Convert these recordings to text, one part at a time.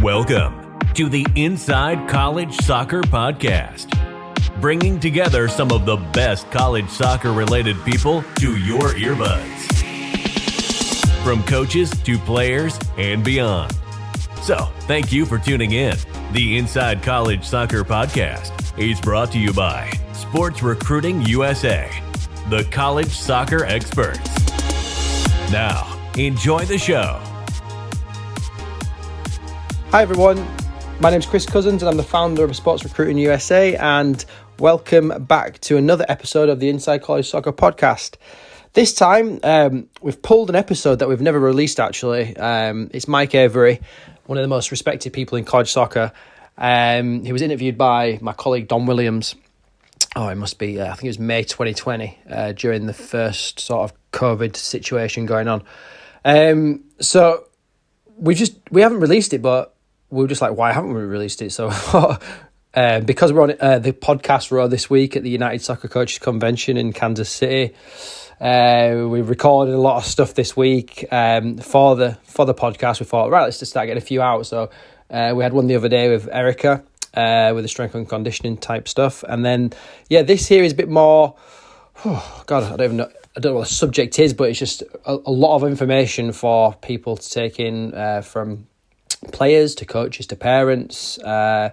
Welcome to the Inside College Soccer Podcast, bringing together some of the best college soccer-related people to your earbuds, from coaches to players and beyond. So, thank you for tuning in. The Inside College Soccer Podcast is brought to you by Sports Recruiting USA, the college soccer experts. Now, enjoy the show. Hi everyone, my name's Chris Cousins and I'm the founder of Sports Recruiting USA, and welcome back to another episode of the Inside College Soccer Podcast. This time, we've pulled an episode that we've never released actually. It's Mike Avery, one of the most respected people in college soccer. He was interviewed by my colleague Don Williams. It must be, I think it was May 2020, during the first sort of COVID situation going on. So we haven't released it, but we were just like, why haven't we released it? So because we're on the podcast road this week at the United Soccer Coaches Convention in Kansas City, we recorded a lot of stuff this week for the podcast. We thought, right, let's just start getting a few out. So we had one the other day with Erica with the strength and conditioning type stuff. And then, this here is a bit more, I don't know what the subject is, but it's just a lot of information for people to take in, from players to coaches to parents, and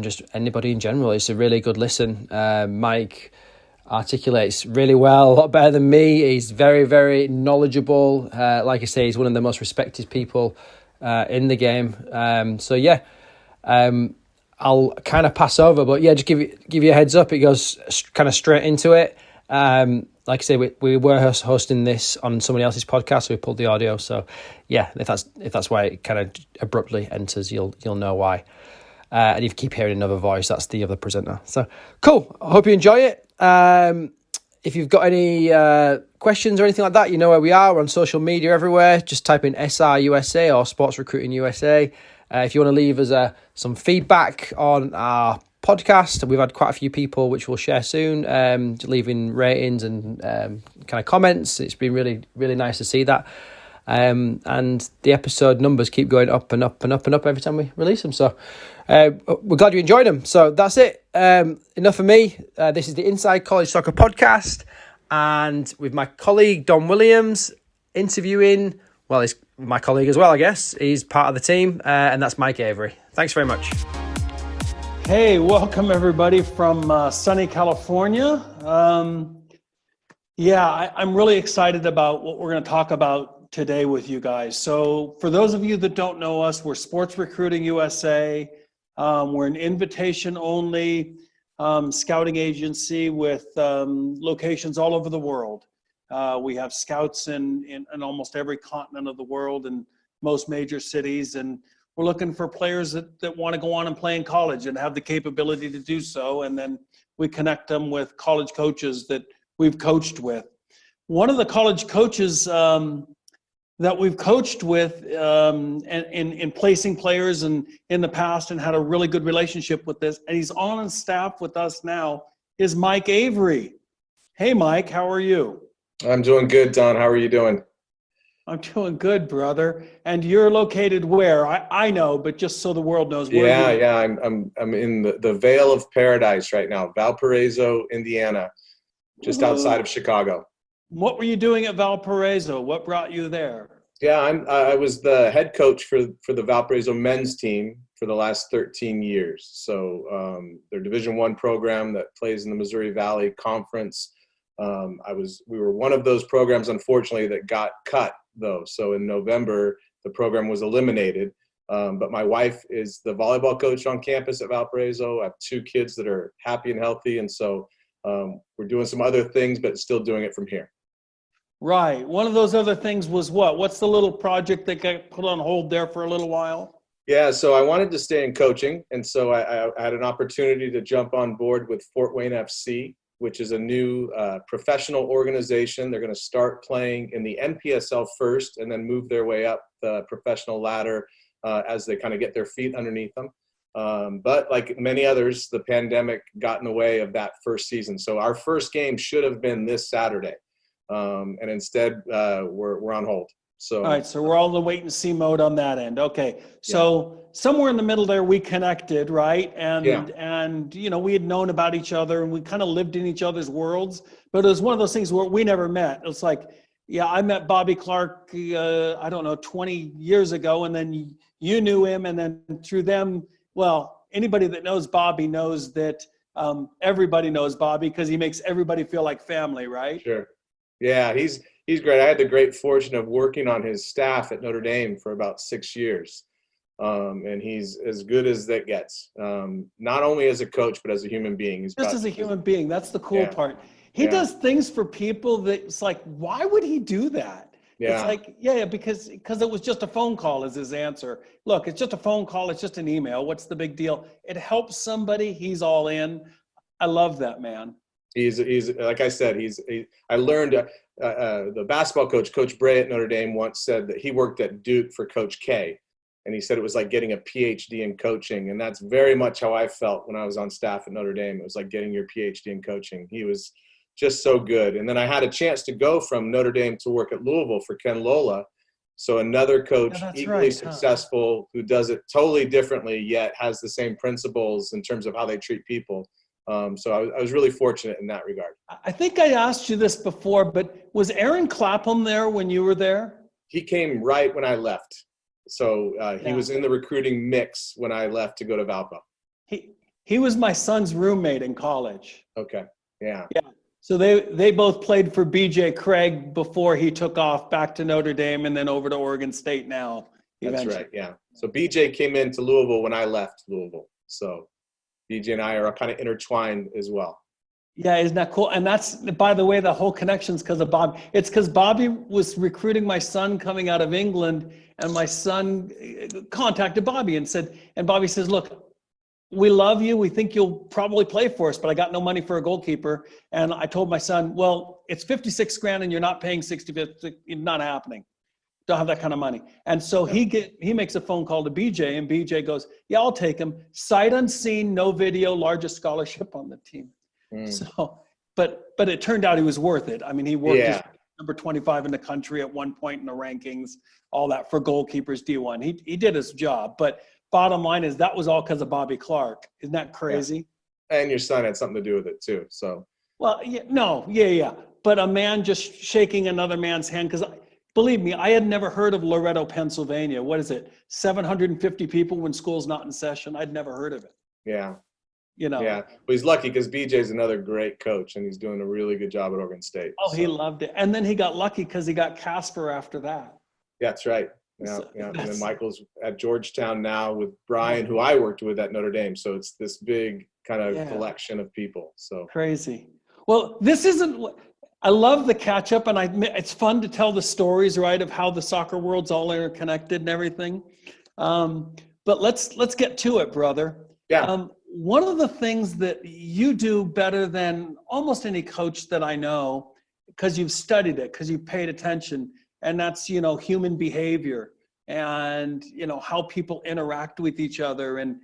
just anybody in general. It's a really good listen. Mike articulates really well, a lot better than me. He's very, very knowledgeable. Like I say, he's one of the most respected people in the game. I'll kind of pass over, but just give you a heads up. It goes kind of straight into it. Like I say, we were hosting this on somebody else's podcast, so we pulled the audio. So, if that's why it kind of abruptly enters, you'll know why. And if you keep hearing another voice, that's the other presenter. So, cool. I hope you enjoy it. If you've got any questions or anything like that, you know where we are. We're on social media everywhere. Just type in SRUSA or Sports Recruiting USA. If you want to leave us some feedback on our podcast, we've had quite a few people, which we'll share soon, leaving ratings and kind of comments. It's been really, really nice to see that. And the episode numbers keep going up and up and up and up every time we release them. So we're glad you enjoyed them. So that's it. Enough of me. This is the Inside College Soccer Podcast, and with my colleague Don Williams interviewing, well, he's my colleague as well, I guess. He's part of the team, and that's Mike Avery. Thanks very much. Hey, welcome everybody from sunny California. I'm really excited about what we're going to talk about today with you guys. So for those of you that don't know us, we're Sports Recruiting USA. We're an invitation-only scouting agency with locations all over the world. We have scouts in almost every continent of the world and most major cities, and we're looking for players that want to go on and play in college and have the capability to do so. And then we connect them with college coaches that we've coached with. One of the college coaches that we've coached with in placing players and in the past and had a really good relationship with this, and he's on staff with us now, is Mike Avery. Hey, Mike, how are you? I'm doing good, Don. How are you doing? I'm doing good, brother. And you're located where? I know, but just so the world knows where. I'm in the Vale of Paradise right now, Valparaiso, Indiana, just outside of Chicago. What were you doing at Valparaiso? What brought you there? I was the head coach for the Valparaiso men's team for the last 13 years. So their Division I program that plays in the Missouri Valley Conference. We were one of those programs, unfortunately, that got cut, though. So in November, the program was eliminated. But my wife is the volleyball coach on campus at Valparaiso. I have two kids that are happy and healthy. And so we're doing some other things, but still doing it from here. Right. One of those other things was what? What's the little project that got put on hold there for a little while? Yeah, so I wanted to stay in coaching. And so I had an opportunity to jump on board with Fort Wayne FC, which is a new professional organization. They're going to start playing in the NPSL first and then move their way up the professional ladder as they kind of get their feet underneath them. But like many others, the pandemic got in the way of that first season. So our first game should have been this Saturday. And instead, we're on hold. So all right, so we're all in the wait and see mode on that end. Okay, so somewhere in the middle there we connected, right? And you know, we had known about each other and we kind of lived in each other's worlds, but it was one of those things where we never met. It was like, yeah, I met Bobby Clark, I don't know, 20 years ago, and then you knew him, and then through them, well, anybody that knows Bobby knows that everybody knows Bobby because he makes everybody feel like family, right? sure. Yeah, he's great. I had the great fortune of working on his staff at Notre Dame for about 6 years. And he's as good as that gets. Not only as a coach, but as a human being. He's Just as a human being, that's the cool part. He Yeah. does things for people that it's like, why would he do that? Yeah. It's like, because it was just a phone call is his answer. Look, it's just a phone call. It's just an email. What's the big deal? It helps somebody. He's all in. I love that, man. He's like I said, I learned the basketball coach, Coach Bray at Notre Dame, once said that he worked at Duke for Coach K. And he said it was like getting a PhD in coaching. And that's very much how I felt when I was on staff at Notre Dame. It was like getting your PhD in coaching. He was just so good. And then I had a chance to go from Notre Dame to work at Louisville for Ken Lola. So another coach equally successful who does it totally differently, yet has the same principles in terms of how they treat people. So I was really fortunate in that regard. I think I asked you this before, but was Aaron Clapham there when you were there? He came right when I left. So he was in the recruiting mix when I left to go to Valpo. He was my son's roommate in college. Okay. Yeah. So they both played for BJ Craig before he took off back to Notre Dame and then over to Oregon State now. That's right. Yeah. So BJ came into Louisville when I left Louisville. So BJ and I are kind of intertwined as well. Yeah, isn't that cool? And that's, by the way, the whole connection's because of Bob. It's because Bobby was recruiting my son coming out of England, and my son contacted Bobby and said, and Bobby says, look, we love you. We think you'll probably play for us, but I got no money for a goalkeeper. And I told my son, well, it's 56 grand and you're not paying 60, it's not happening. Don't have that kind of money. And so he makes a phone call to BJ, and BJ goes, yeah, I'll take him. Sight unseen, no video, largest scholarship on the team. So, but it turned out he was worth it. I mean, he worked as number 25 in the country at one point in the rankings, all that for goalkeepers D1. He did his job, but bottom line is that was all because of Bobby Clark. Isn't that crazy? Yeah. And your son had something to do with it too. So, well, but a man just shaking another man's hand, because believe me, I had never heard of Loretto, Pennsylvania. What is it? 750 people when school's not in session. I'd never heard of it. Yeah. You know. Yeah, but he's lucky because BJ's another great coach, and he's doing a really good job at Oregon State. Oh, so. He loved it. And then he got lucky because he got Casper after that. Yeah, that's right. Yeah. And then Michael's at Georgetown now with Brian, who I worked with at Notre Dame. So it's this big kind of collection of people. So crazy. Well, this isn't – I love the catch-up, and it's fun to tell the stories, right, of how the soccer world's all interconnected and everything. But let's get to it, brother. Yeah. One of the things that you do better than almost any coach that I know, because you've studied it, because you've paid attention, and that's, human behavior and, how people interact with each other. And,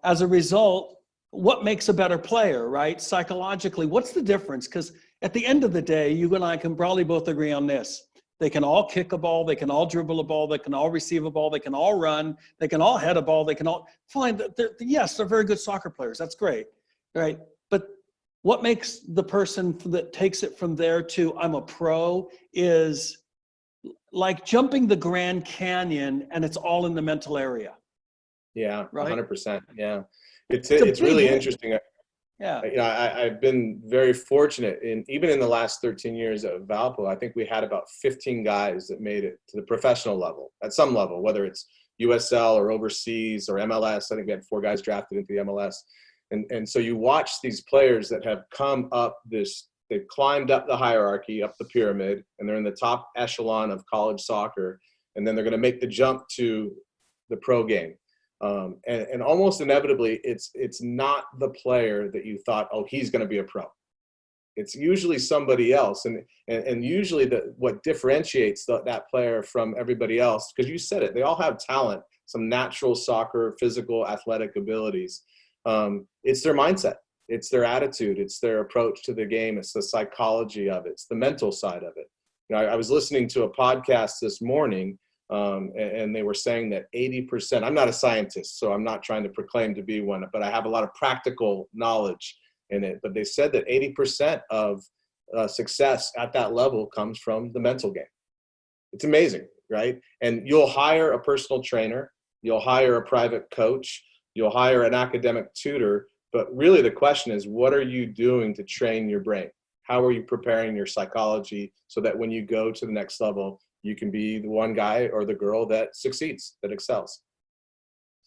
as a result, what makes a better player, right? Psychologically, what's the difference? Because at the end of the day, you and I can probably both agree on this. They can all kick a ball. They can all dribble a ball. They can all receive a ball. They can all run. They can all head a ball. They can all fine. Yes, they're very good soccer players. That's great, right? But what makes the person that takes it from there to I'm a pro is like jumping the Grand Canyon, and it's all in the mental area. Yeah, right? 100%. Yeah, it's really interesting. Yeah, I've been very fortunate even in the last 13 years at Valpo. I think we had about 15 guys that made it to the professional level at some level, whether it's USL or overseas or MLS. I think we had 4 guys drafted into the MLS. And so you watch these players that have come up they've climbed up the hierarchy, up the pyramid, and they're in the top echelon of college soccer. And then they're going to make the jump to the pro game. And almost inevitably, it's not the player that you thought, oh, he's going to be a pro. It's usually somebody else. And usually what differentiates that player from everybody else, because you said it, they all have talent, some natural soccer, physical, athletic abilities. It's their mindset. It's their attitude. It's their approach to the game. It's the psychology of it. It's the mental side of it. I was listening to a podcast this morning, and they were saying that 80%, I'm not a scientist, so I'm not trying to proclaim to be one, but I have a lot of practical knowledge in it. But they said that 80% of success at that level comes from the mental game. It's amazing, right? And you'll hire a personal trainer, you'll hire a private coach, you'll hire an academic tutor, but really the question is, what are you doing to train your brain? How are you preparing your psychology so that when you go to the next level, you can be the one guy or the girl that succeeds, that excels?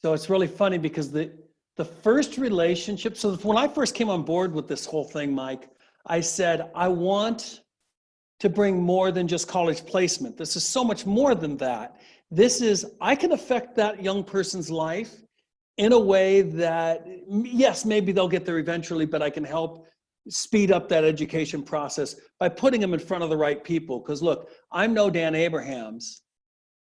So it's really funny because the first relationship, so when I first came on board with this whole thing, Mike, I said, I want to bring more than just college placement. This is so much more than that. This is, I can affect that young person's life in a way that, yes, maybe they'll get there eventually, but I can help speed up that education process by putting them in front of the right people. Because look, I'm no Dan Abrahams.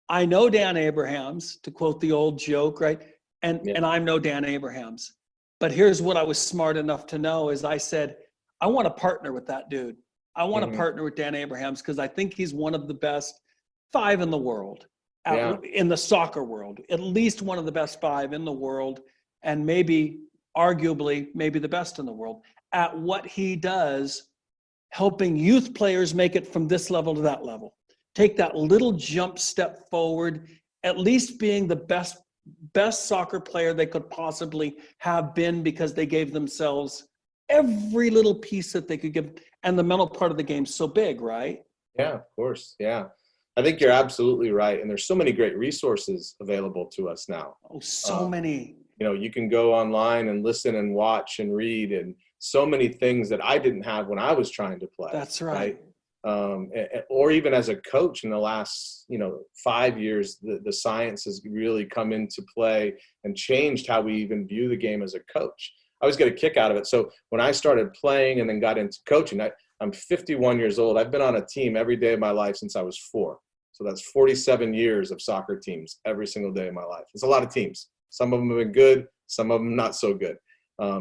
I know Dan Abrahams, to quote the old joke, right? And I'm no Dan Abrahams. But here's what I was smart enough to know is I said, I want to partner with that dude. I want to partner with Dan Abrahams because I think he's one of the best 5 in the world, in the soccer world, at least one of the best 5 in the world, and maybe, arguably, maybe the best in the world at what he does, helping youth players make it from this level to that level. Take that little jump step forward, at least being the best soccer player they could possibly have been because they gave themselves every little piece that they could give. And the mental part of the game's so big, right? Yeah, of course. Yeah. I think you're absolutely right. And there's so many great resources available to us now. Oh, so many. You can go online and listen and watch and read, and so many things that I didn't have when I was trying to play. That's right. Or even as a coach in the last, 5 years, the science has really come into play and changed how we even view the game as a coach. I always get a kick out of it. So when I started playing and then got into coaching, I'm 51 years old. I've been on a team every day of my life since I was 4. So that's 47 years of soccer teams every single day of my life. It's a lot of teams. Some of them have been good, some of them not so good.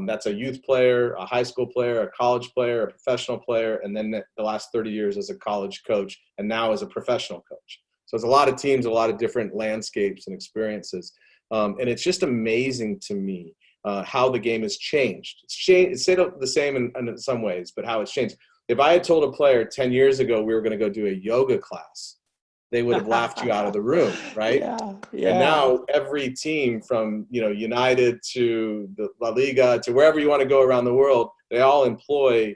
That's a youth player, a high school player, a college player, a professional player, and then the last 30 years as a college coach, and now as a professional coach. So it's a lot of teams, a lot of different landscapes and experiences. And it's just amazing to me how the game has changed. It's stayed the same in some ways, but how it's changed. If I had told a player 10 years ago we were going to go do a yoga class, they would have laughed you out of the room, right? Yeah. And now every team from United to the La Liga to wherever you want to go around the world, they all employ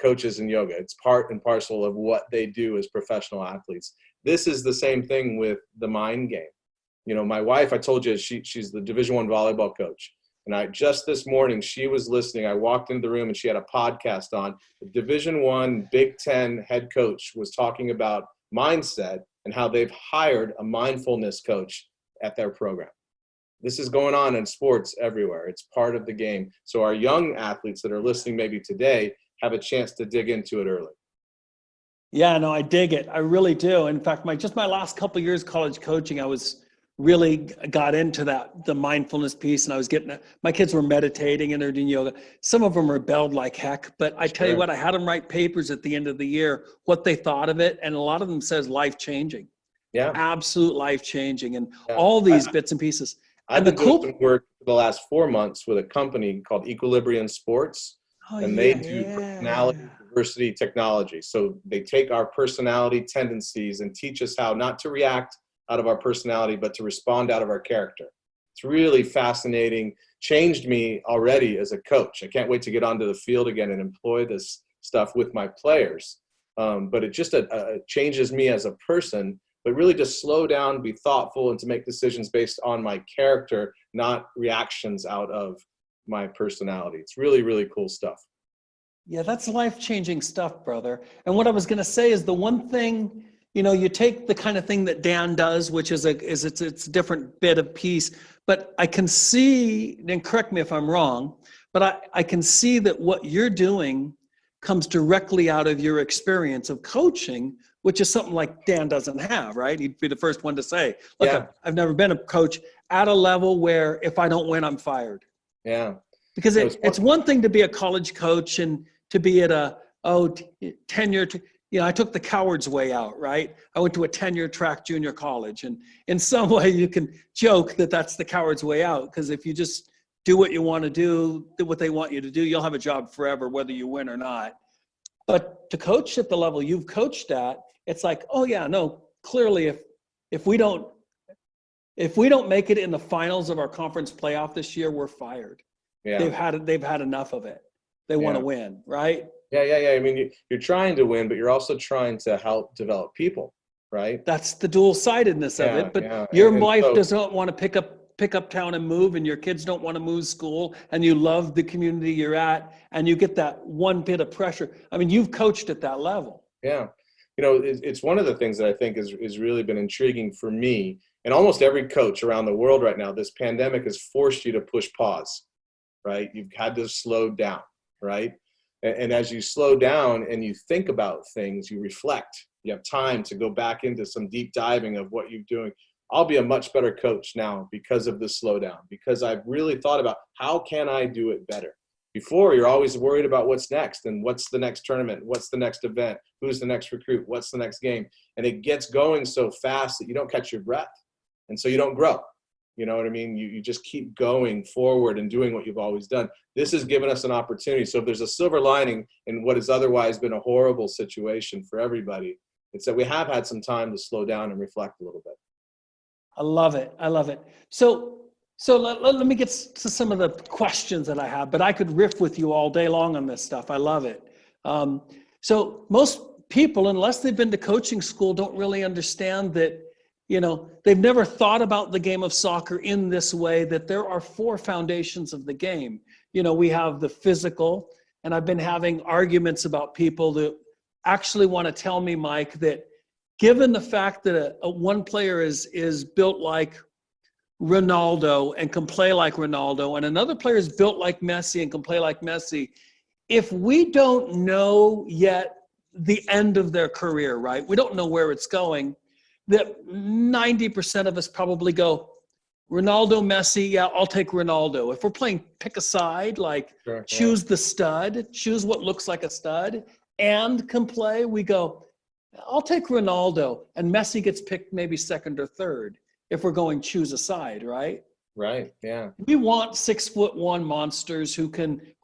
coaches in yoga. It's part and parcel of what they do as professional athletes. This is the same thing with the mind game. My wife, I told you, she's the Division I volleyball coach. And just this morning, she was listening. I walked into the room and she had a podcast on. The Division I Big Ten head coach was talking about mindset and how they've hired a mindfulness coach at their program. This is going on in sports everywhere. It's part of the game. So our young athletes that are listening maybe today have a chance to dig into it early. Yeah, no, I dig it. I really do. In fact, my last couple of years college coaching, I was really got into the mindfulness piece, and I was my kids were meditating and they're doing yoga. Some of them rebelled like heck, but I tell you what, I had them write papers at the end of the year, what they thought of it. And a lot of them says life-changing. Yeah. Absolute life-changing. And all these bits and pieces. I've been doing some work for the last 4 months with a company called Equilibrium Sports, they do personality diversity technology. So they take our personality tendencies and teach us how not to react out of our personality, but to respond out of our character. It's really fascinating, changed me already as a coach. I can't wait to get onto the field again and employ this stuff with my players. But it just changes me as a person, but really to slow down, be thoughtful, and to make decisions based on my character, not reactions out of my personality. It's really, really cool stuff. Yeah, that's life-changing stuff, brother. And what I was going to say is the one thing, you take the kind of thing that Dan does, which is it's a different bit of piece, but I can see, and correct me if I'm wrong, but I can see that what you're doing comes directly out of your experience of coaching, which is something like Dan doesn't have, right? He'd be the first one to say, look, I've never been a coach at a level where if I don't win, I'm fired. Yeah. Because it's one thing to be a college coach and to be at a tenure, I took the coward's way out, right? I went to a tenure track junior college, and in some way you can joke that that's the coward's way out, because if you just do what you want to do what they want you to do, you'll have a job forever, whether you win or not. But to coach at the level you've coached at, it's like, oh yeah, no, clearly if we don't make it in the finals of our conference playoff this year, we're fired. Yeah. They've had enough of it. They want to win, right? Yeah. I mean, you're trying to win, but you're also trying to help develop people, right? That's the dual-sidedness of it. But your wife doesn't want to pick up town and move, and your kids don't want to move school, and you love the community you're at, and you get that one bit of pressure. I mean, you've coached at that level. Yeah. It's one of the things that I think is really been intriguing for me, and almost every coach around the world right now. This pandemic has forced you to push pause, right? You've had to slow down, right? And as you slow down and you think about things, you reflect, you have time to go back into some deep diving of what you're doing. I'll be a much better coach now because of the slowdown, because I've really thought about how can I do it better. Before, you're always worried about what's next and what's the next tournament, what's the next event, who's the next recruit, what's the next game. And it gets going so fast that you don't catch your breath. And so you don't grow. You know what I mean? You just keep going forward and doing what you've always done. This has given us an opportunity. So if there's a silver lining in what has otherwise been a horrible situation for everybody, it's that we have had some time to slow down and reflect a little bit. I love it. So let me get to some of the questions that I have, but I could riff with you all day long on this stuff. I love it. So most people, unless they've been to coaching school, don't really understand that, they've never thought about the game of soccer in this way, that there are 4 foundations of the game. We have the physical, and I've been having arguments about people that actually want to tell me, Mike, that given the fact that one player is built like Ronaldo and can play like Ronaldo, and another player is built like Messi and can play like Messi, if we don't know yet the end of their career, right? We don't know where it's going, that 90% of us probably go, Ronaldo, Messi, yeah, I'll take Ronaldo. If we're playing pick a side, like choose the stud, choose what looks like a stud, and can play, we go, I'll take Ronaldo. And Messi gets picked maybe second or third if we're going choose a side, right? Right, yeah. We want 6'1" monsters who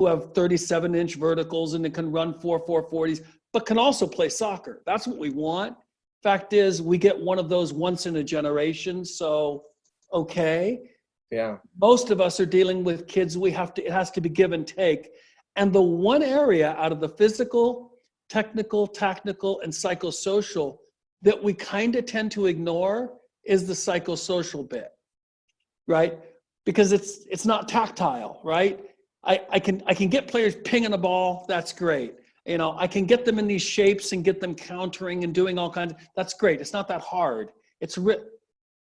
have 37-inch verticals and that can run 4.40s, but can also play soccer. That's what we want. Fact is, we get one of those once in a generation, so okay. Yeah. Most of us are dealing with kids. It has to be give and take. And the one area out of the physical, technical, tactical, and psychosocial that we kind of tend to ignore is the psychosocial bit, right? Because it's not tactile, right? I can get players pinging a ball. That's great. I can get them in these shapes and get them countering and doing all kinds of, that's great. It's not that hard.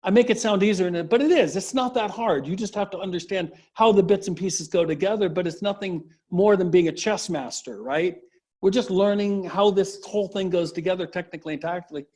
I make it sound easier, but it is. It's not that hard. You just have to understand how the bits and pieces go together, but it's nothing more than being a chess master, right? We're just learning how this whole thing goes together technically and tactically,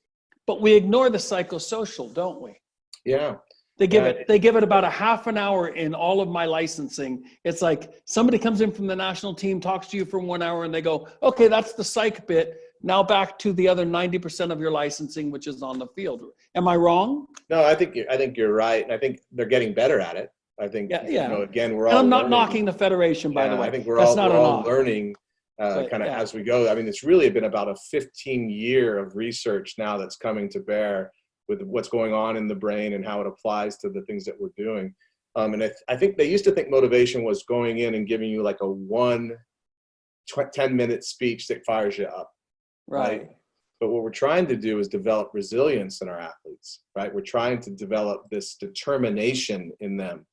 but we ignore the psychosocial, don't we? Yeah. They give it about a half an hour in all of my licensing. It's like somebody comes in from the national team, talks to you for 1 hour, and they go, okay, that's the psych bit. Now back to the other 90% of your licensing, which is on the field. Am I wrong? No, I think you're right. And I think they're getting better at it. I think, again, we're all I'm not learning. knocking the federation, by the way. I think we're all learning as we go. I mean, it's really been about a 15-year of research now that's coming to bear with what's going on in the brain and how it applies to the things that we're doing. And I think they used to think motivation was going in and giving you like a 10-minute speech that fires you up. Right. But what we're trying to do is develop resilience in our athletes, right? We're trying to develop this determination in them,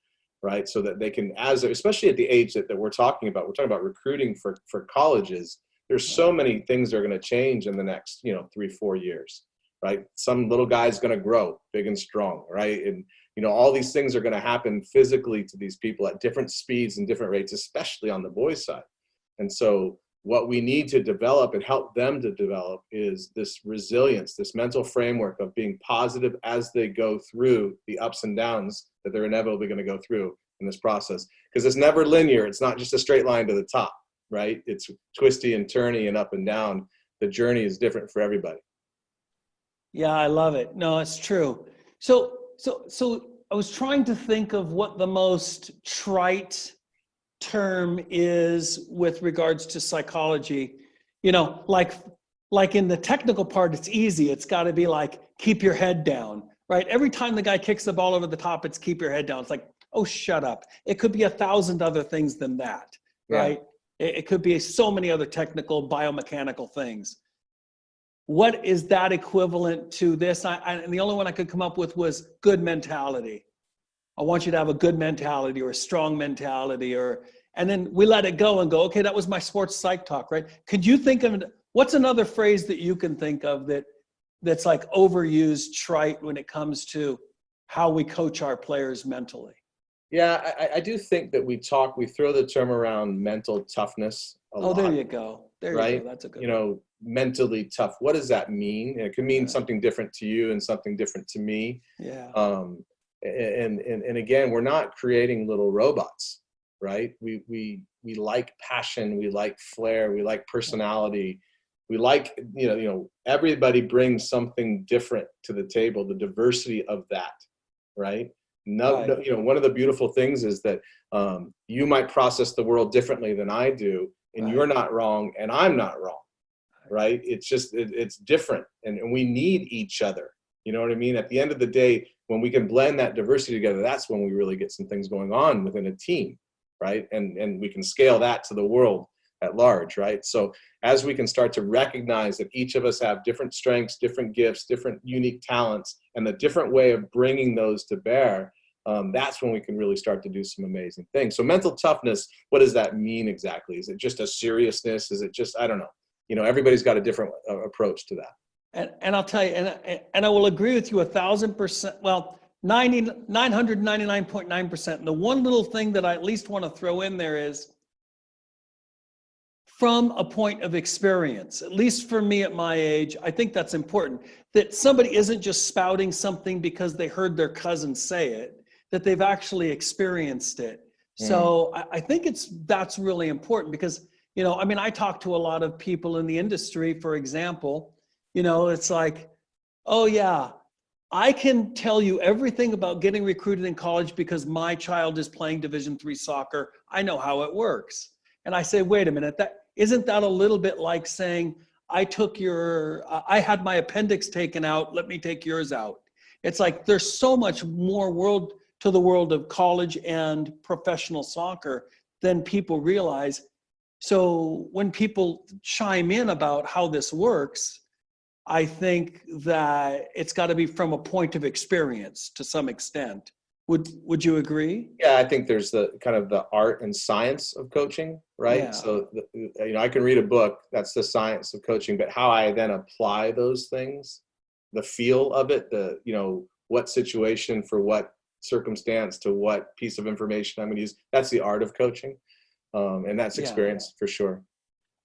right? So that they can, especially at the age that we're talking about recruiting for colleges. There's so many things that are going to change in the next, 3-4 years. Right? Some little guy's going to grow big and strong, right? And, all these things are going to happen physically to these people at different speeds and different rates, especially on the boys' side. And so what we need to develop and help them to develop is this resilience, this mental framework of being positive as they go through the ups and downs that they're inevitably going to go through in this process. Because it's never linear. It's not just a straight line to the top, right? It's twisty and turny and up and down. the journey is different for everybody. Yeah, I love it. No, it's true. So I was trying to think of what the most trite term is with regards to psychology. You know, like in the technical part, it's easy. It's got to be like, keep your head down, right? Every time the guy kicks the ball over the top, it's keep your head down. It's like, oh, shut up. It could be 1,000 other things than that, right? It could be so many other technical, biomechanical things. What is that equivalent to this? And the only one I could come up with was good mentality. I want you to have a good mentality or a strong mentality, and then we let it go and go, okay, that was my sports psych talk, right? Could you think of, what's another phrase that you can think of that's like overused, trite when it comes to how we coach our players mentally? Yeah, I do think that we throw the term around mental toughness a lot. There you go. There right? You go. That's a good one. You know, mentally tough. What does that mean? It could mean something different to you and something different to me. Yeah. And again, we're not creating little robots, right? We like passion, we like flair, we like personality. We like, everybody brings something different to the table, the diversity of that, right? No, one of the beautiful things is that you might process the world differently than I do, and you're not wrong, and I'm not wrong, right? It's just, it's different, and we need each other. You know what I mean? At the end of the day, when we can blend that diversity together, that's when we really get some things going on within a team, right? And we can scale that to the world at large, right? So as we can start to recognize that each of us have different strengths, different gifts, different unique talents, and the different way of bringing those to bear, that's when we can really start to do some amazing things. So mental toughness, what does that mean exactly? Is it just a seriousness? Is it just, I don't know. Everybody's got a different approach to that. And I'll tell you, and I will agree with you 1,000%. Well, 999.9%. And the one little thing that I at least want to throw in there is, from a point of experience, at least for me at my age, I think that's important, that somebody isn't just spouting something because they heard their cousin say it, that they've actually experienced it. So I think that's really important because, I talk to a lot of people in the industry, for example, it's like, oh yeah, I can tell you everything about getting recruited in college because my child is playing Division III soccer. I know how it works. And I say, wait a minute, isn't that a little bit like saying, I had my appendix taken out, let me take yours out. It's like, there's so much more to the world of college and professional soccer than people realize. So when people chime in about how this works, I think that it's got to be from a point of experience to some extent. Would you agree? Yeah, I think there's the kind of the art and science of coaching, right? Yeah. So, I can read a book, that's the science of coaching, but how I then apply those things, the feel of it, what situation for what circumstance to what piece of information I'm going to use, that's the art of coaching. And that's experience for sure.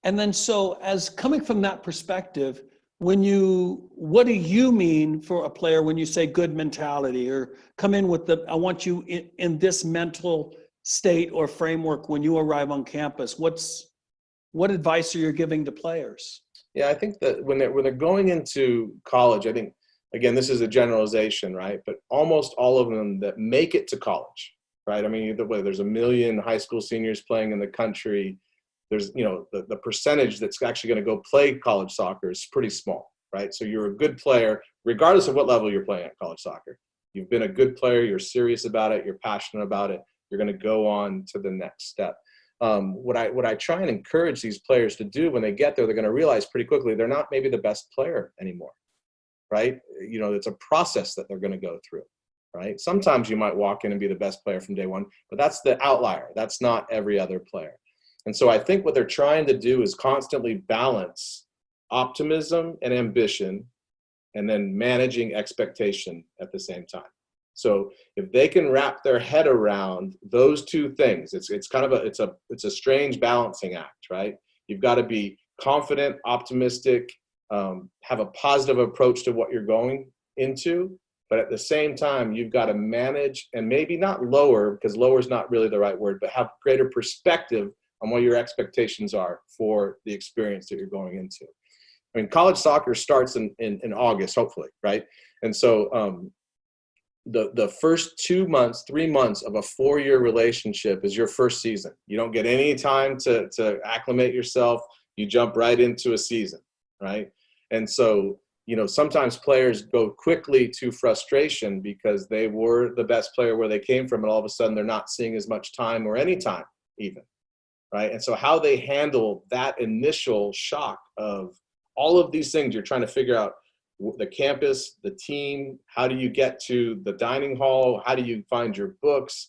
And then, so as coming from that perspective, what do you mean for a player when you say good mentality, or come in with I want you in this mental state or framework when you arrive on campus? What advice are you giving to players? Yeah, I think that when they're going into college, I think, again, this is a generalization, right? But almost all of them that make it to college, right? I mean, there's 1 million high school seniors playing in the country. There's, the percentage that's actually going to go play college soccer is pretty small, right? So you're a good player, regardless of what level you're playing at college soccer. You've been a good player, you're serious about it, you're passionate about it, you're going to go on to the next step. What I try and encourage these players to do when they get there, they're going to realize pretty quickly they're not maybe the best player anymore, right? It's a process that they're going to go through, right? Sometimes you might walk in and be the best player from day one, but that's the outlier. That's not every other player. And so I think what they're trying to do is constantly balance optimism and ambition, and then managing expectation at the same time. So if they can wrap their head around those two things, it's kind of a strange balancing act, right? You've got to be confident, optimistic, have a positive approach to what you're going into, but at the same time, you've got to manage and maybe not lower, because lower is not really the right word, but have greater perspective on what your expectations are for the experience that you're going into. I mean, college soccer starts in August, hopefully, right? And so the first 2 months, 3 months of a 4-year relationship is your first season. You don't get any time to acclimate yourself. You jump right into a season, right? And so, sometimes players go quickly to frustration because they were the best player where they came from, and all of a sudden they're not seeing as much time or any time even, right? And so how they handle that initial shock of all of these things, you're trying to figure out the campus, the team, how do you get to the dining hall, how do you find your books,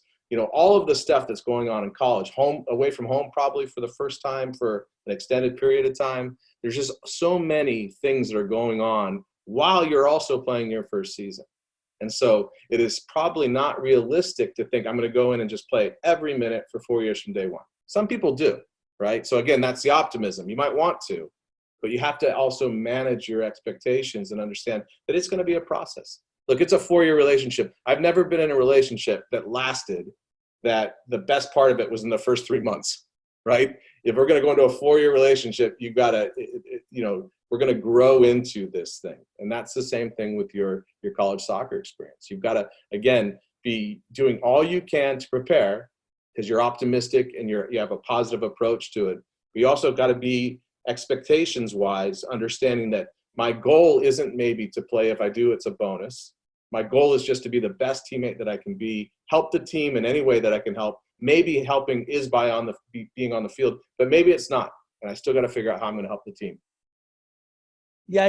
all of the stuff that's going on in college, home, away from home probably for the first time for an extended period of time. There's just so many things that are going on while you're also playing your first season. And so it is probably not realistic to think I'm going to go in and just play every minute for 4 years from day one. Some people do, right? So again, that's the optimism. You might want to, but you have to also manage your expectations and understand that it's going to be a process. Look, it's a 4-year relationship. I've never been in a relationship that lasted that the best part of it was in the first 3 months, right? If we're going to go into a 4-year relationship, you've got to, we're going to grow into this thing. And that's the same thing with your college soccer experience. You've got to, again, be doing all you can to prepare because you're optimistic and you have a positive approach to it. But you also got to be expectations-wise, understanding that my goal isn't maybe to play. If I do, it's a bonus. My goal is just to be the best teammate that I can be, help the team in any way that I can help. Maybe helping is by being on the field, but maybe it's not. And I still got to figure out how I'm going to help the team. Yeah,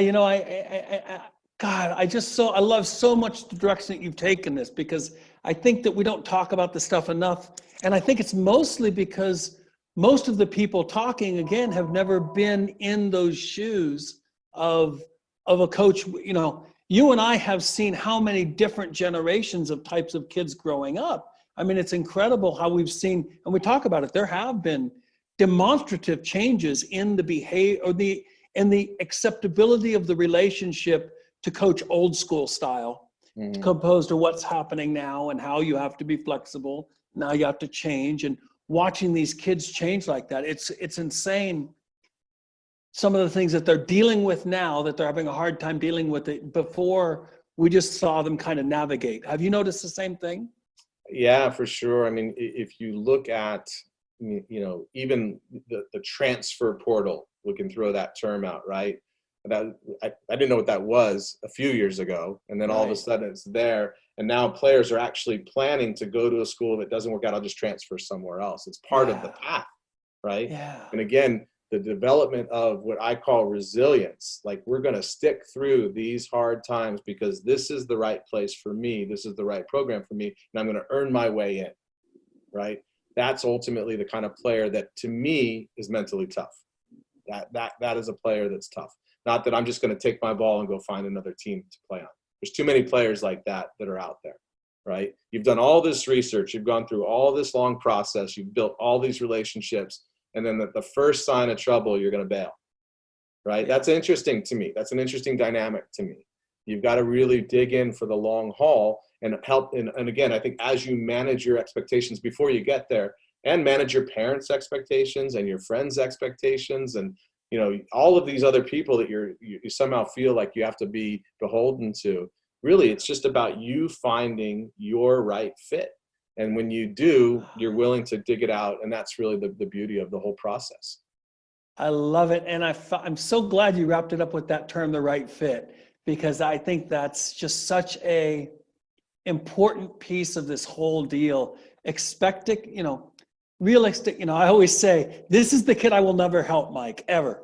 I love so much the direction that you've taken this, because I think that we don't talk about this stuff enough. And I think it's mostly because most of the people talking, again, have never been in those shoes of a coach. You and I have seen how many different generations of types of kids growing up. I mean, it's incredible how we've seen, and we talk about it, there have been demonstrative changes in the behavior or the acceptability of the relationship to coach old school style, opposed to what's happening now and how you have to be flexible. Now you have to change, and watching these kids change like that, it's insane. Some of the things that they're dealing with now that they're having a hard time dealing with it before we just saw them kind of navigate. Have you noticed the same thing? Yeah, for sure. I mean, if you look at, even the transfer portal, we can throw that term out, right? I didn't know what that was a few years ago. And then all of a sudden it's there. And now players are actually planning to go to a school that doesn't work out. I'll just transfer somewhere else. It's part of the path, right? Yeah. And again, the development of what I call resilience, like we're going to stick through these hard times because this is the right place for me. This is the right program for me. And I'm going to earn my way in, right? That's ultimately the kind of player that to me is mentally tough. That is a player that's tough. Not that I'm just going to take my ball and go find another team to play on. There's too many players like that are out there, right? You've done all this research. You've gone through all this long process. You've built all these relationships. And then at the first sign of trouble, you're going to bail, right? That's interesting to me. That's an interesting dynamic to me. You've got to really dig in for the long haul and help. And again, I think as you manage your expectations before you get there and manage your parents' expectations and your friends' expectations and, all of these other people that you somehow feel like you have to be beholden to, really, it's just about you finding your right fit. And when you do, you're willing to dig it out. And that's really the beauty of the whole process. I love it. And I'm so glad you wrapped it up with that term, the right fit, because I think that's just such a important piece of this whole deal. Realistic, I always say, this is the kid I will never help, Mike, ever.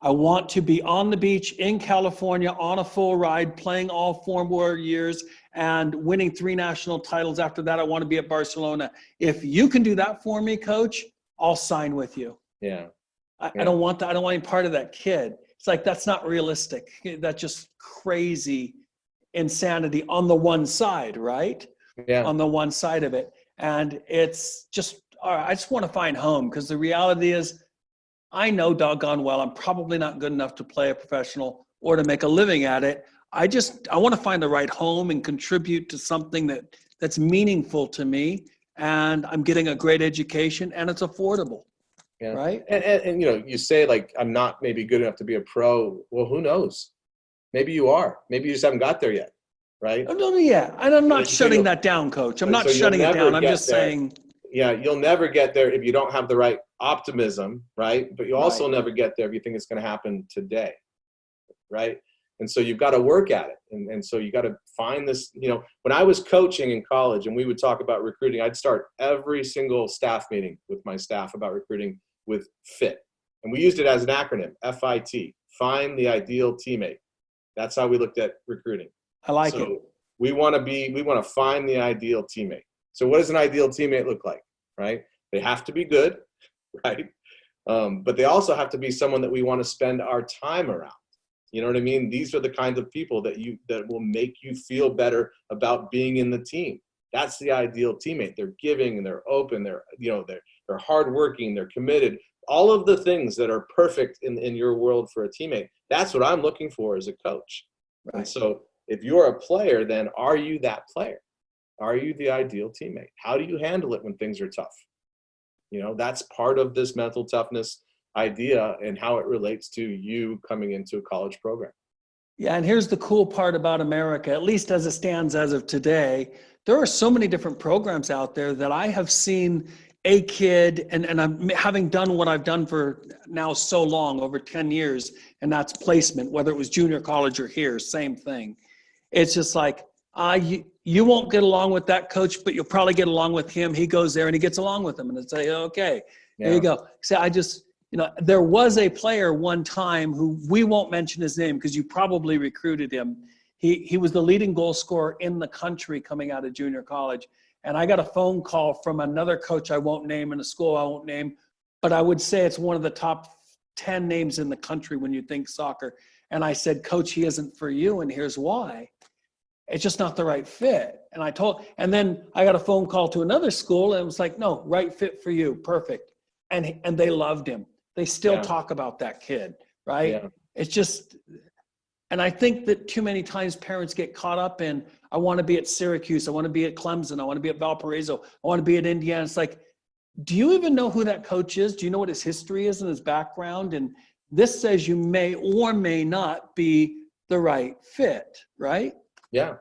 I want to be on the beach in California on a full ride, playing all 4 more years and winning 3 national titles. After that, I want to be at Barcelona. If you can do that for me, coach, I'll sign with you. Yeah. I don't want that. I don't want any part of that kid. It's like, that's not realistic. That's just crazy insanity on the one side, right? Yeah. On the one side of it. And it's just, all right, I just want to find home, because the reality is I know doggone well I'm probably not good enough to play a professional or to make a living at it. I want to find the right home and contribute to something that's meaningful to me, and I'm getting a great education and it's affordable. Yeah. Right. And you know, you say like, I'm not maybe good enough to be a pro. Well, who knows? Maybe you are. Maybe you just haven't got there yet. Right. Oh, no, yeah. And I'm not So shutting that down, Coach. I'm not so you'll shutting it never down. I'm get just there. saying. Yeah, you'll never get there if you don't have the right optimism, right? But you also Right. never get there if you think it's going to happen today, right? And so you've got to work at it. And so you got to find this, you know, when I was coaching in college and we would talk about recruiting, I'd start every single staff meeting with my staff about recruiting with FIT. And we used it as an acronym, FIT, find the ideal teammate. That's how we looked at recruiting. I like it. We want to find the ideal teammate. So what does an ideal teammate look like, right? They have to be good, right? But they also have to be someone that we want to spend our time around. You know what I mean? These are the kinds of people that will make you feel better about being in the team. That's the ideal teammate. They're giving and they're open. They're hardworking. They're committed. All of the things that are perfect in your world for a teammate. That's what I'm looking for as a coach. Right. And so if you're a player, then are you that player? Are you the ideal teammate? How do you handle it when things are tough? You know, that's part of this mental toughness idea and how it relates to you coming into a college program. Yeah, and here's the cool part about America, at least as it stands as of today. There are so many different programs out there that I have seen a kid, and I'm having done what I've done for now so long, over 10 years, and that's placement, whether it was junior college or here, same thing. It's just like, you won't get along with that coach, but you'll probably get along with him. He goes there and he gets along with them, and it's like, okay, there you go. So there was a player one time who we won't mention his name because you probably recruited him. He was the leading goal scorer in the country coming out of junior college. And I got a phone call from another coach I won't name in a school I won't name, but I would say it's one of the top 10 names in the country when you think soccer. And I said, Coach, he isn't for you, and here's why. It's just not the right fit. And then I got a phone call to another school and it was like, no, right fit for you. Perfect. And they loved him. They still talk about that kid, right? Yeah. It's just, and I think that too many times parents get caught up in, I want to be at Syracuse. I want to be at Clemson. I want to be at Valparaiso. I want to be at Indiana. It's like, do you even know who that coach is? Do you know what his history is and his background? And this says you may or may not be the right fit, right? Yeah.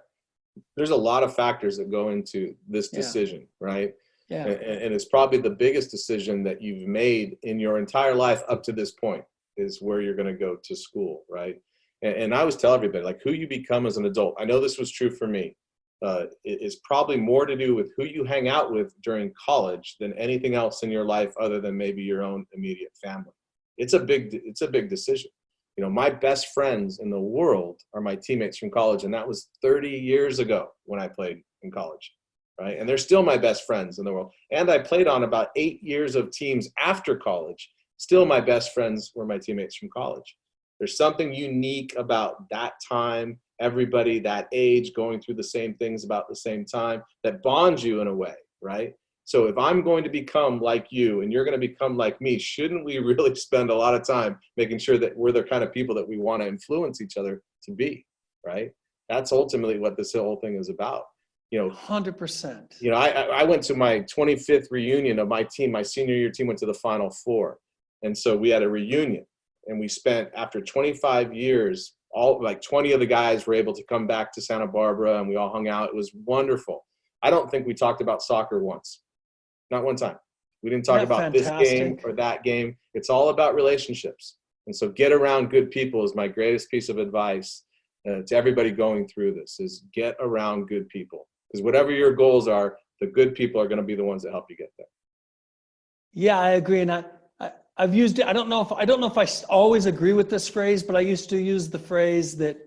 There's a lot of factors that go into this decision, right? Yeah. And it's probably the biggest decision that you've made in your entire life up to this point is where you're going to go to school, right? And I always tell everybody, like, who you become as an adult. I know this was true for me. It is probably more to do with who you hang out with during college than anything else in your life other than maybe your own immediate family. It's a big decision. You know, my best friends in the world are my teammates from college, and that was 30 years ago when I played in college, right? And they're still my best friends in the world. And I played on about 8 years of teams after college. Still my best friends were my teammates from college. There's something unique about that time, everybody that age going through the same things about the same time that bonds you in a way, right? So if I'm going to become like you and you're going to become like me, shouldn't we really spend a lot of time making sure that we're the kind of people that we want to influence each other to be, right? That's ultimately what this whole thing is about. You know, 100%. You know, I went to my 25th reunion of my team. My senior year team went to the Final Four. And so we had a reunion. And we spent, after 25 years, all like 20 of the guys were able to come back to Santa Barbara, and we all hung out. It was wonderful. I don't think we talked about soccer once. Not one time. We didn't talk about this game or that game. It's all about relationships. And so get around good people is my greatest piece of advice to everybody going through this, is get around good people. Because whatever your goals are, the good people are going to be the ones that help you get there. Yeah, I agree. And I've used it. I don't know if I always agree with this phrase, but I used to use the phrase that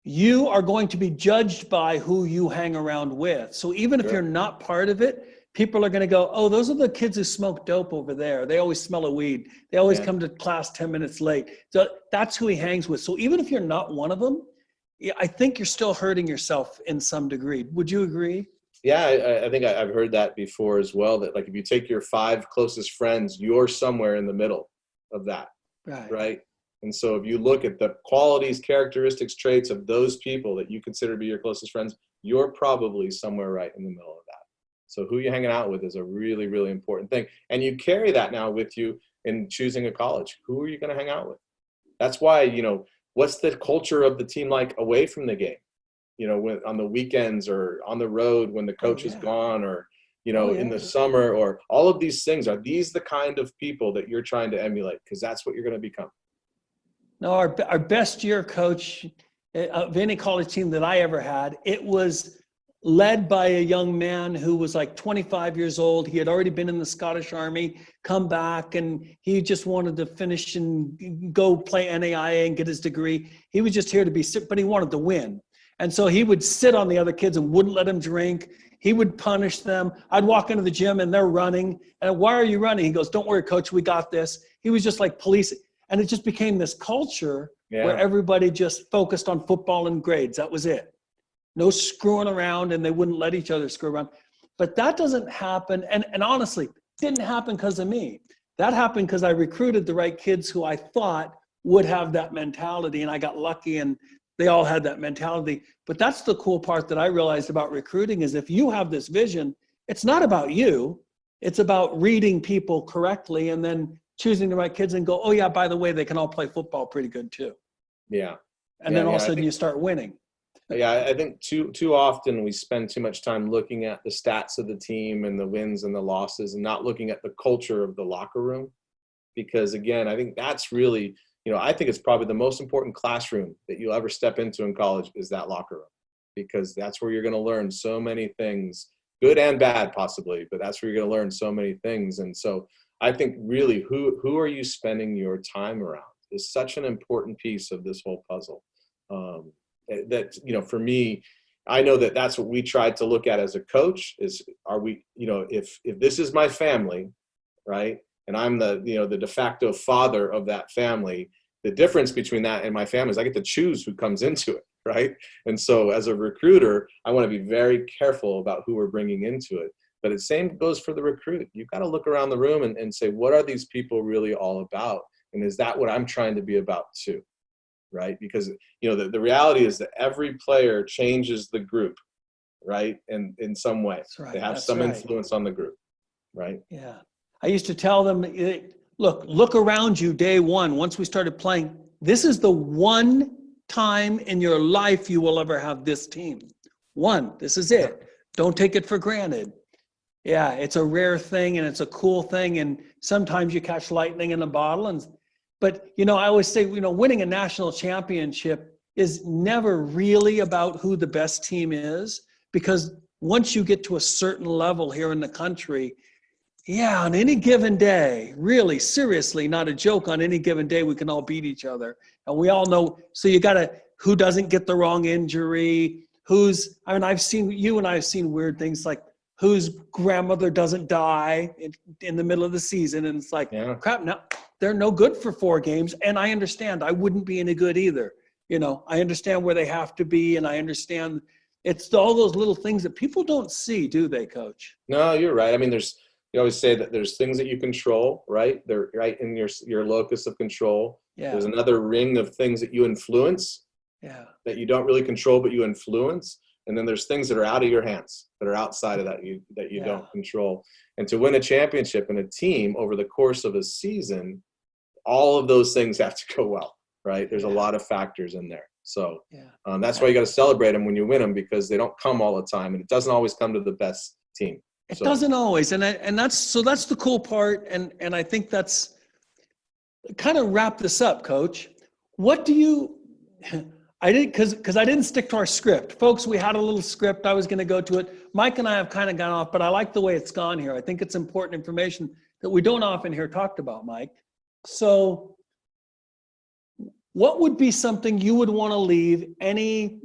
you are going to be judged by who you hang around with. So even if you're not part of it, people are going to go, oh, those are the kids who smoke dope over there. They always smell a weed. They always come to class 10 minutes late. So that's who he hangs with. So even if you're not one of them, I think you're still hurting yourself in some degree. Would you agree? Yeah, I think I've heard that before as well, that like if you take your 5 closest friends, you're somewhere in the middle of that, right? And so if you look at the qualities, characteristics, traits of those people that you consider to be your closest friends, you're probably somewhere right in the middle of that. So who you're hanging out with is a really, really important thing. And you carry that now with you in choosing a college. Who are you going to hang out with? That's why, what's the culture of the team like away from the game? When on the weekends or on the road when the coach is gone, or, in the summer, or all of these things. Are these the kind of people that you're trying to emulate? Because that's what you're going to become. No, our best year, Coach, of any college team that I ever had, it was led by a young man who was like 25 years old. He had already been in the Scottish Army, come back, and he just wanted to finish and go play NAIA and get his degree. He was just here to be sick, but he wanted to win. And so he would sit on the other kids and wouldn't let them drink. He would punish them. I'd walk into the gym and they're running. And why are you running? He goes, don't worry, coach, we got this. He was just like police. And it just became this culture where everybody just focused on football and grades. That was it. No screwing around, and they wouldn't let each other screw around. But that doesn't happen. And honestly, didn't happen because of me. That happened because I recruited the right kids who I thought would have that mentality. And I got lucky, and they all had that mentality. But that's the cool part that I realized about recruiting is if you have this vision, it's not about you. It's about reading people correctly and then choosing the right kids and go, oh yeah, by the way, they can all play football pretty good too. Yeah. And then all of a sudden you start winning. Yeah, I think too often we spend too much time looking at the stats of the team and the wins and the losses and not looking at the culture of the locker room. Because again, I think that's really, I think it's probably the most important classroom that you'll ever step into in college is that locker room, because that's where you're going to learn so many things, good and bad possibly, but that's where you're going to learn so many things. And so I think really who are you spending your time around is such an important piece of this whole puzzle. That, for me, I know that that's what we tried to look at as a coach is, are we, if this is my family, right? And I'm the de facto father of that family, the difference between that and my family is I get to choose who comes into it, right? And so as a recruiter, I want to be very careful about who we're bringing into it. But the same goes for the recruit. You've got to look around the room and say, what are these people really all about? And is that what I'm trying to be about too? Right? Because, the reality is that every player changes the group, right? And in some way, they have some influence on the group, right? Yeah. I used to tell them, look around you day one. Once we started playing, this is the one time in your life you will ever have this team. This is it. Don't take it for granted. Yeah, it's a rare thing and it's a cool thing. And sometimes you catch lightning in a bottle. But, I always say, winning a national championship is never really about who the best team is, because once you get to a certain level here in the country, on any given day, really, seriously, not a joke, on any given day, we can all beat each other. And we all know, so who doesn't get the wrong injury, I've seen weird things like whose grandmother doesn't die in the middle of the season. And it's like, crap, no, they're no good for 4 games. And I understand I wouldn't be any good either. I understand where they have to be. And I understand it's all those little things that people don't see, do they, Coach? No, you're right. I mean, you always say that there's things that you control, right? They're right in your locus of control. Yeah. There's another ring of things that you influence that you don't really control, but you influence. And then there's things that are out of your hands, that are outside of that you don't control. And to win a championship in a team over the course of a season, all of those things have to go well, right? There's a lot of factors in there. So that's why you got to celebrate them when you win them, because they don't come all the time, and it doesn't always come to the best team. It doesn't always, and that's the cool part, and I think that's kind of wrap this up, Coach. What do you? I didn't because I didn't stick to our script, folks. We had a little script. I was going to go to it. Mike and I have kind of gone off, but I like the way it's gone here. I think it's important information that we don't often hear talked about, Mike. So, what would be something you would want to leave any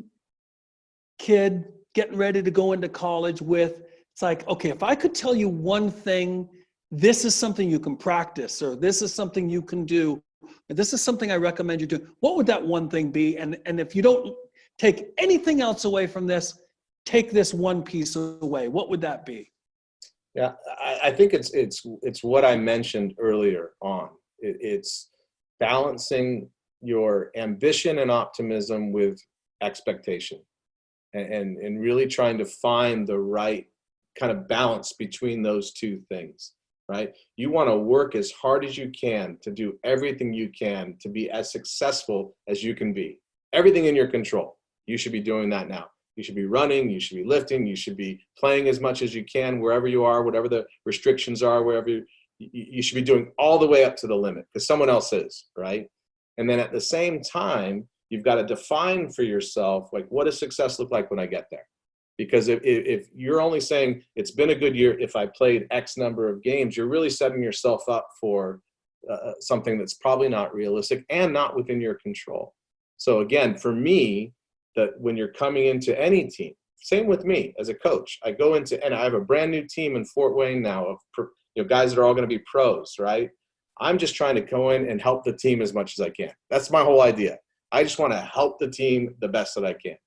kid getting ready to go into college with? It's like, okay, if I could tell you one thing, this is something you can practice, or this is something you can do, or this is something I recommend you do, what would that one thing be? And if you don't take anything else away from this, take this one piece away. What would that be? Yeah, I think it's what I mentioned earlier on. It's balancing your ambition and optimism with expectation, and really trying to find the right kind of balance between those two things, right? You want to work as hard as you can to do everything you can to be as successful as you can be. Everything in your control. You should be doing that now. You should be running, you should be lifting, you should be playing as much as you can wherever you are, whatever the restrictions are, wherever you should be doing all the way up to the limit because someone else is, right? And then at the same time, you've got to define for yourself, like, what does success look like when I get there? Because if you're only saying it's been a good year if I played X number of games, you're really setting yourself up for something that's probably not realistic and not within your control. So again, for me, that when you're coming into any team, same with me as a coach, I go into, and I have a brand new team in Fort Wayne now of guys that are all going to be pros, right? I'm just trying to go in and help the team as much as I can. That's my whole idea. I just want to help the team the best that I can,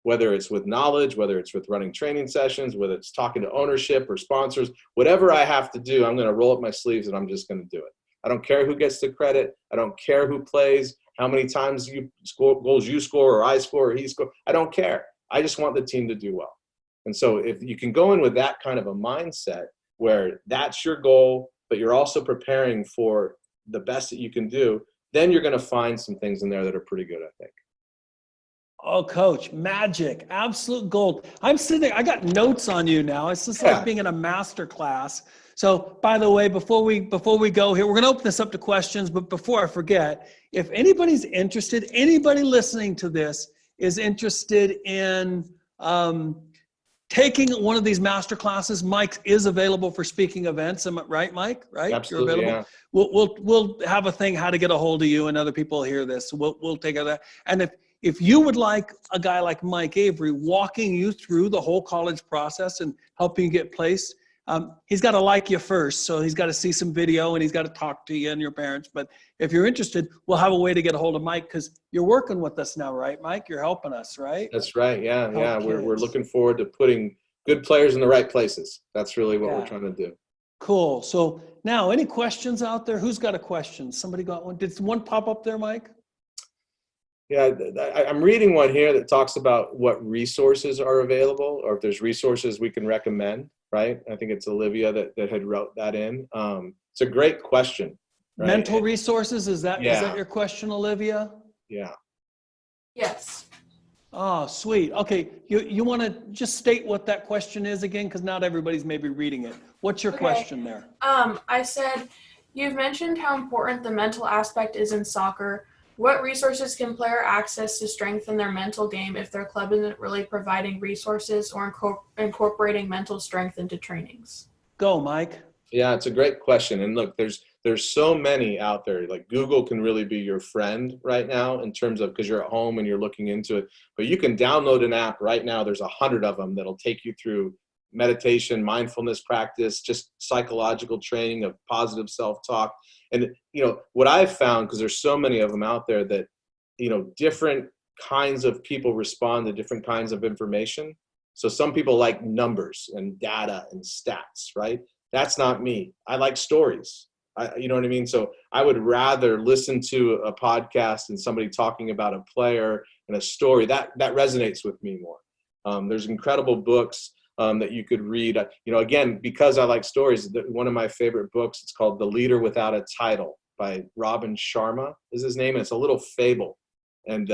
whether it's with knowledge, whether it's with running training sessions, whether it's talking to ownership or sponsors, whatever I have to do, I'm going to roll up my sleeves and I'm just going to do it. I don't care who gets the credit. I don't care who plays, how many times you score, goals you score or I score or he score. I don't care. I just want the team to do well. And so if you can go in with that kind of a mindset where that's your goal, but you're also preparing for the best that you can do, then you're going to find some things in there that are pretty good, I think. Oh, Coach, magic, absolute gold. I'm sitting there, I got notes on you now. It's just like being in a master class. So, by the way, before we go here, we're going to open this up to questions. But before I forget, if anybody's interested, anybody listening to this is interested in taking one of these master classes, Mike is available for speaking events. Am I right, Mike? Right? Absolutely. You're available. Yeah. We'll have a thing how to get a hold of you, and other people hear this. So we'll take care of that. And if you would like a guy like Mike Avery walking you through the whole college process and helping you get placed, he's got to like you first. So he's got to see some video and he's got to talk to you and your parents. But if you're interested, we'll have a way to get a hold of Mike because you're working with us now, right, Mike? You're helping us, right? That's right. Yeah. Yeah. We're looking forward to putting good players in the right places. That's really what we're trying to do. Cool. So now any questions out there? Who's got a question? Somebody got one? Did one pop up there, Mike? Yeah, I'm reading one here that talks about what resources are available or if there's resources we can recommend, right? I think it's Olivia that had wrote that in. It's a great question. Right? Mental resources, is that your question, Olivia? Yeah. Yes. Oh, sweet. Okay, you want to just state what that question is again, because not everybody's maybe reading it. What's your question there? I said, you've mentioned how important the mental aspect is in soccer. What resources can player access to strengthen their mental game if their club isn't really providing resources or incorporating mental strength into trainings? Go, Mike. Yeah, it's a great question. And look, there's so many out there. Like Google can really be your friend right now in terms of, because you're at home and you're looking into it. But you can download an app right now. There's 100 of them that'll take you through meditation, mindfulness practice, just psychological training of positive self-talk. And, what I've found, because there's so many of them out there that, different kinds of people respond to different kinds of information. So some people like numbers and data and stats, right? That's not me. I like stories. You know what I mean? So I would rather listen to a podcast and somebody talking about a player and a story that resonates with me more. There's incredible books that you could read. Again, because I like stories, one of my favorite books, it's called The Leader Without a Title by Robin Sharma is his name. And it's a little fable. And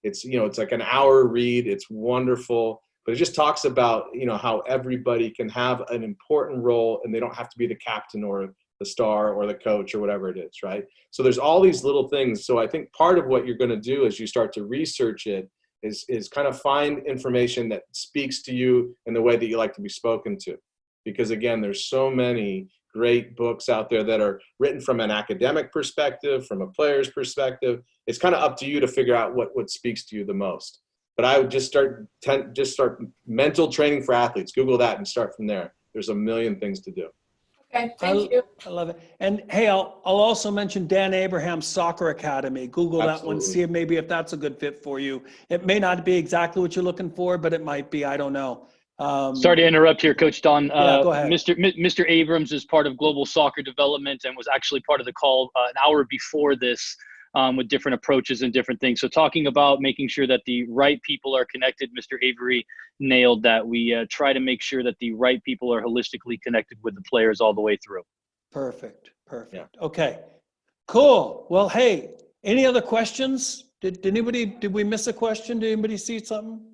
it's like an hour read. It's wonderful. But it just talks about, how everybody can have an important role and they don't have to be the captain or the star or the coach or whatever it is, right? So there's all these little things. So I think part of what you're going to do as you start to research it is kind of find information that speaks to you in the way that you like to be spoken to. Because again, there's so many great books out there that are written from an academic perspective, from a player's perspective. It's kind of up to you to figure out what speaks to you the most. But I would just start mental training for athletes. Google that and start from there. There's a million things to do. Okay, thank you. I love it. And hey, I'll also mention Dan Abraham's Soccer Academy. Google that one, see maybe if that's a good fit for you. It may not be exactly what you're looking for, but it might be. I don't know. Sorry to interrupt here, Coach Don. Go ahead. Mr. Abrams is part of Global Soccer Development and was actually part of the call an hour before this. with different approaches and different things. So talking about making sure that the right people are connected, Mr. Avery nailed that. We try to make sure that the right people are holistically connected with the players all the way through. Perfect. Okay, cool. Well, hey, any other questions? Did we miss a question? Did anybody see something?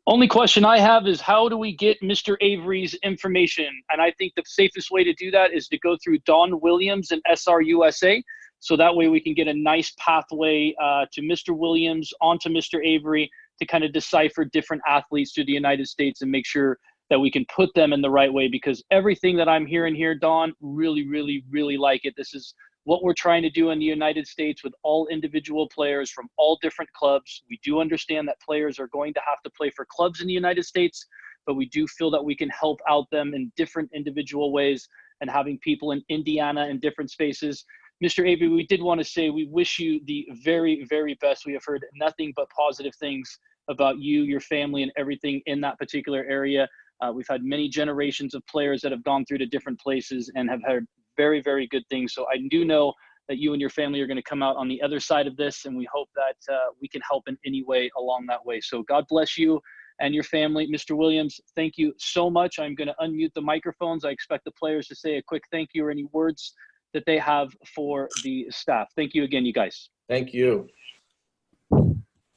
Only question I have is, how do we get Mr. Avery's information? And I think the safest way to do that is to go through Don Williams and SRUSA. So that way we can get a nice pathway to Mr. Williams onto Mr. Avery to kind of decipher different athletes through the United States and make sure that we can put them in the right way, because everything that I'm hearing here, Don, really, really, really like it. This is what we're trying to do in the United States with all individual players from all different clubs. We do understand that players are going to have to play for clubs in the United States, but we do feel that we can help out them in different individual ways, and having people in Indiana in different spaces. Mr. Avery, we did want to say we wish you the very, very best. We have heard nothing but positive things about you, your family, and everything in that particular area. We've had many generations of players that have gone through to different places and have heard very, very good things. So I do know that you and your family are going to come out on the other side of this, and we hope that we can help in any way along that way. So God bless you and your family. Mr. Williams, thank you so much. I'm going to unmute the microphones. I expect the players to say a quick thank you or any words that they have for the staff. Thank you again, you guys. Thank you.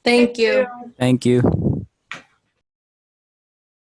Thank you. Thank you.